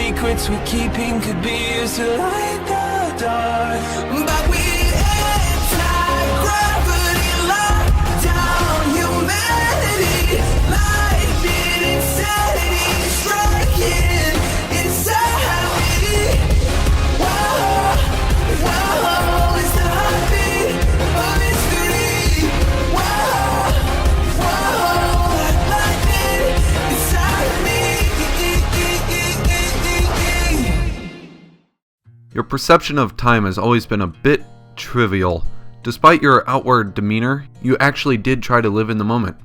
secrets we're keeping could be used to light the dark. But we anti-gravity lock down humanity. Life in insanity, striking inside me. Whoa, whoa, it's the heartbeat of mystery. Whoa, whoa, like lightning inside me. Your perception of time has always been a bit trivial. Despite your outward demeanor, you actually did try to live in the moment.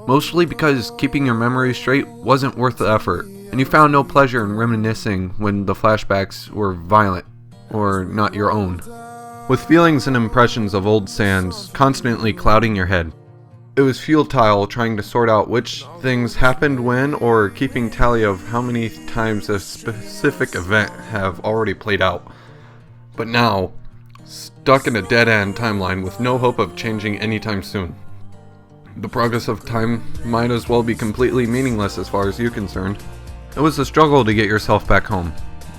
Mostly because keeping your memory straight wasn't worth the effort, and you found no pleasure in reminiscing when the flashbacks were violent, or not your own. With feelings and impressions of old sands constantly clouding your head, it was futile trying to sort out which things happened when, or keeping tally of how many times a specific event have already played out. But now, stuck in a dead-end timeline with no hope of changing anytime soon. The progress of time might as well be completely meaningless as far as you're concerned. It was a struggle to get yourself back home.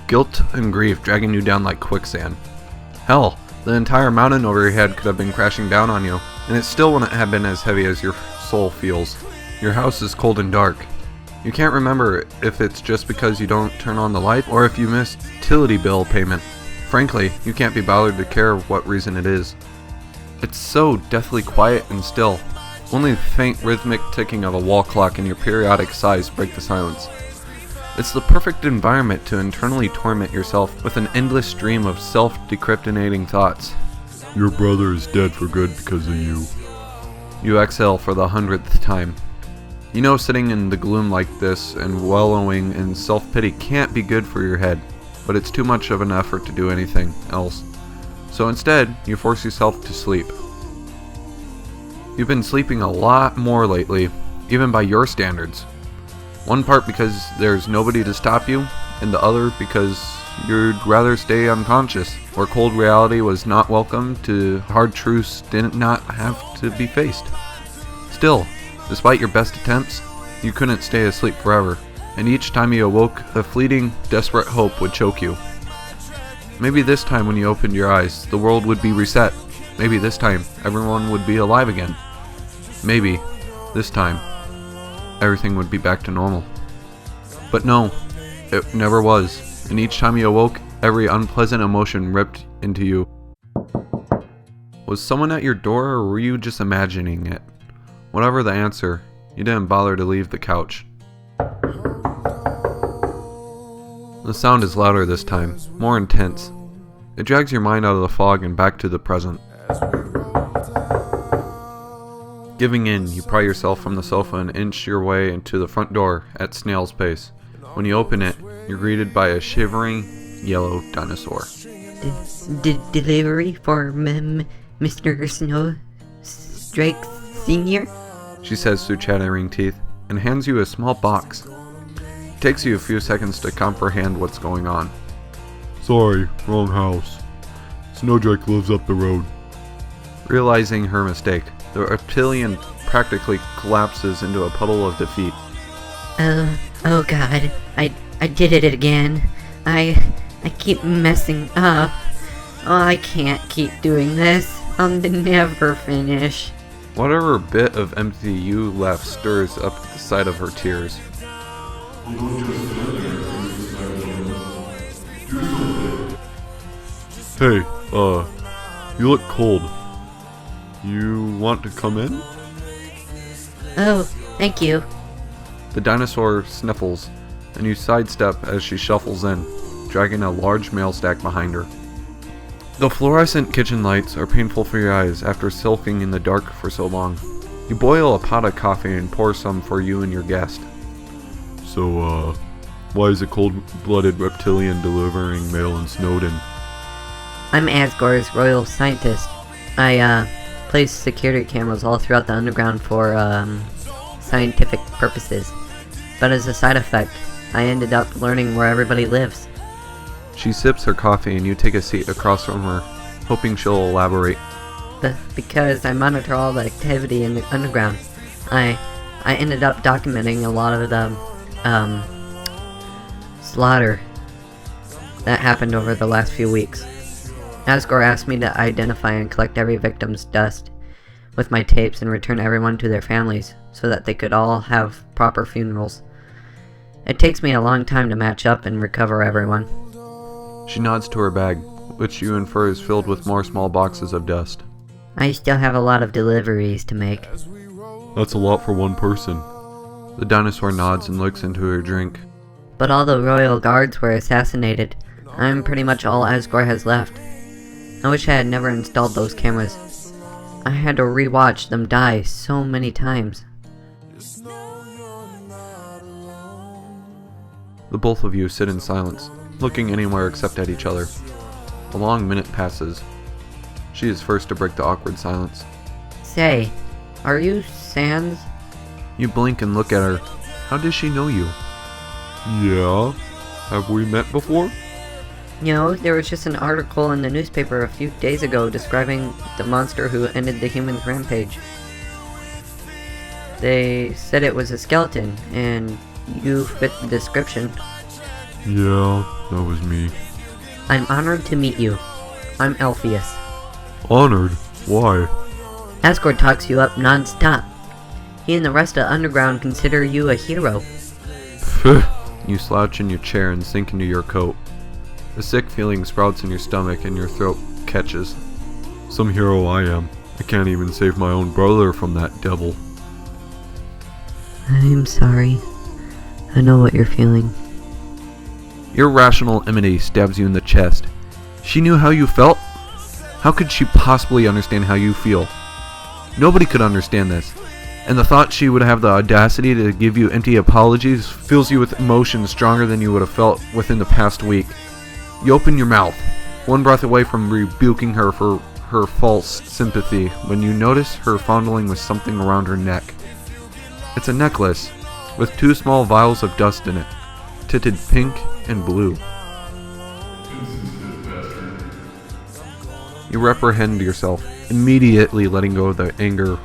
Guilt and grief dragging you down like quicksand. Hell, the entire mountain over your head could have been crashing down on you, and it still wouldn't have been as heavy as your soul feels. Your house is cold and dark. You can't remember if it's just because you don't turn on the light, or if you missed utility bill payment. Frankly, you can't be bothered to care what reason it is. It's so deathly quiet and still. Only the faint rhythmic ticking of a wall clock and your periodic sighs break the silence. It's the perfect environment to internally torment yourself with an endless stream of self-decryptinating thoughts. Your brother is dead for good because of you. You exhale for the 100th time. You know sitting in the gloom like this and wallowing in self-pity can't be good for your head, but it's too much of an effort to do anything else. So instead, you force yourself to sleep. You've been sleeping a lot more lately, even by your standards. One part because there's nobody to stop you, and the other because you'd rather stay unconscious, where cold reality was not welcome to hard truths did not have to be faced. Still, despite your best attempts, you couldn't stay asleep forever, and each time you awoke, a fleeting, desperate hope would choke you. Maybe this time when you opened your eyes, the world would be reset. Maybe this time, everyone would be alive again. Maybe, this time, everything would be back to normal. But no, it never was, and each time you awoke, every unpleasant emotion ripped into you. Was someone at your door, or were you just imagining it? Whatever the answer, you didn't bother to leave the couch. The sound is louder this time, more intense. It drags your mind out of the fog and back to the present. Giving in, you pry yourself from the sofa and inch your way into the front door at snail's pace. When you open it, you're greeted by a shivering, yellow dinosaur. Delivery for Mr. Snow Strike Sr.? She says through chattering teeth, and hands you a small box. It takes you a few seconds to comprehend what's going on. Sorry, wrong house. Snowdrake lives up the road. Realizing her mistake, the reptilian practically collapses into a puddle of defeat. Oh god, I did it again. I keep messing up. Oh, I can't keep doing this. I'll never finish. Whatever bit of empty you left stirs up the sight of her tears. Hey, you look cold. You want to come in? Oh, thank you. The dinosaur sniffles, and you sidestep as she shuffles in, dragging a large mail stack behind her. The fluorescent kitchen lights are painful for your eyes after sulking in the dark for so long. You boil a pot of coffee and pour some for you and your guest. So, why is a cold-blooded reptilian delivering mail in Snowden? I'm Asgore's royal scientist. I placed security cameras all throughout the underground for scientific purposes. But as a side effect, I ended up learning where everybody lives. She sips her coffee and you take a seat across from her, hoping she'll elaborate. Because I monitor all the activity in the underground, I ended up documenting a lot of the slaughter that happened over the last few weeks. Asgore asked me to identify and collect every victim's dust with my tapes and return everyone to their families so that they could all have proper funerals. It takes me a long time to match up and recover everyone. She nods to her bag, which you infer is filled with more small boxes of dust. I still have a lot of deliveries to make. That's a lot for one person. The dinosaur nods and looks into her drink. But all the royal guards were assassinated. I'm pretty much all Asgore has left. I wish I had never installed those cameras. I had to rewatch them die so many times. The both of you sit in silence, looking anywhere except at each other. A long minute passes. She is first to break the awkward silence. Say, are you Sans? You blink and look at her. How does she know you? Yeah? Have we met before? No, there was just an article in the newspaper a few days ago describing the monster who ended the humans' rampage. They said it was a skeleton, and you fit the description. Yeah, that was me. I'm honored to meet you. I'm Alpheus. Honored? Why? Asgore talks you up non-stop. He and the rest of Underground consider you a hero. You slouch in your chair and sink into your coat. A sick feeling sprouts in your stomach and your throat catches. Some hero I am. I can't even save my own brother from that devil. I'm sorry. I know what you're feeling. Irrational enmity stabs you in the chest. She knew how you felt? How could she possibly understand how you feel? Nobody could understand this. And the thought she would have the audacity to give you empty apologies fills you with emotions stronger than you would have felt within the past week. You open your mouth, one breath away from rebuking her for her false sympathy, when you notice her fondling with something around her neck. It's a necklace, with 2 small vials of dust in it, tinted pink and blue. You reprehend yourself, immediately letting go of the anger.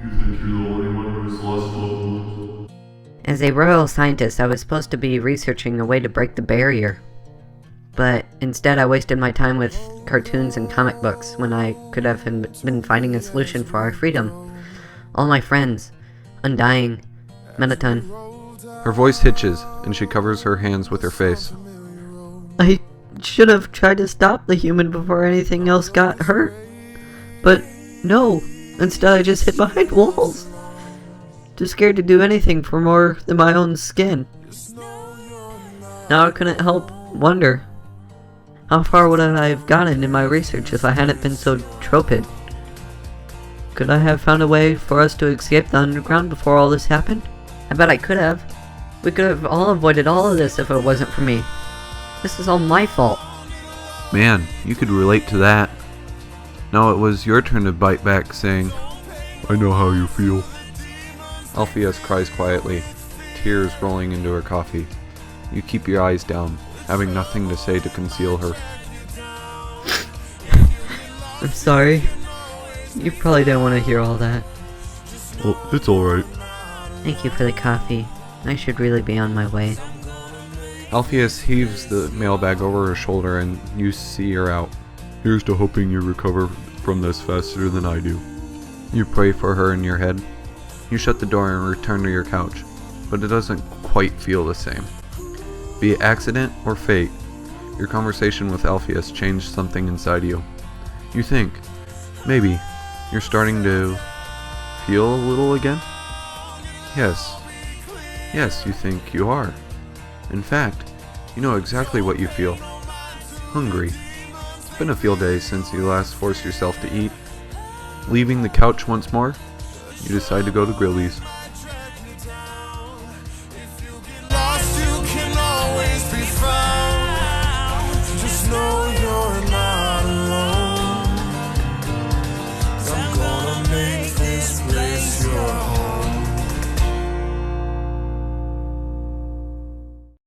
You think you're the only one who's lost loved ones? As a royal scientist, I was supposed to be researching a way to break the barrier. But instead I wasted my time with cartoons and comic books when I could have been finding a solution for our freedom. All my friends, Undying, Mettaton. Her voice hitches, and she covers her hands with her face. I should have tried to stop the human before anything else got hurt. But no, instead I just hid behind walls. Too scared to do anything for more than my own skin. Now I couldn't help wonder, how far would I have gotten in my research if I hadn't been so tropid? Could I have found a way for us to escape the underground before all this happened? I bet I could have. We could have all avoided all of this if it wasn't for me. This is all my fault. Man, you could relate to that. Now it was your turn to bite back, saying, I know how you feel. Alpheus cries quietly, tears rolling into her coffee. You keep your eyes down, having nothing to say to conceal her. I'm sorry. You probably didn't want to hear all that. Oh, it's alright. Thank you for the coffee. I should really be on my way. Alpheus heaves the mailbag over her shoulder and you see her out. Here's to hoping you recover from this faster than I do. You pray for her in your head. You shut the door and return to your couch, but it doesn't quite feel the same. Be it accident or fate, your conversation with Alpheus changed something inside you. You think, maybe, you're starting to feel a little again? Yes. Yes, you think you are. In fact, you know exactly what you feel. Hungry. It's been a field day since you last forced yourself to eat. Leaving the couch once more, you decide to go to Grilly's.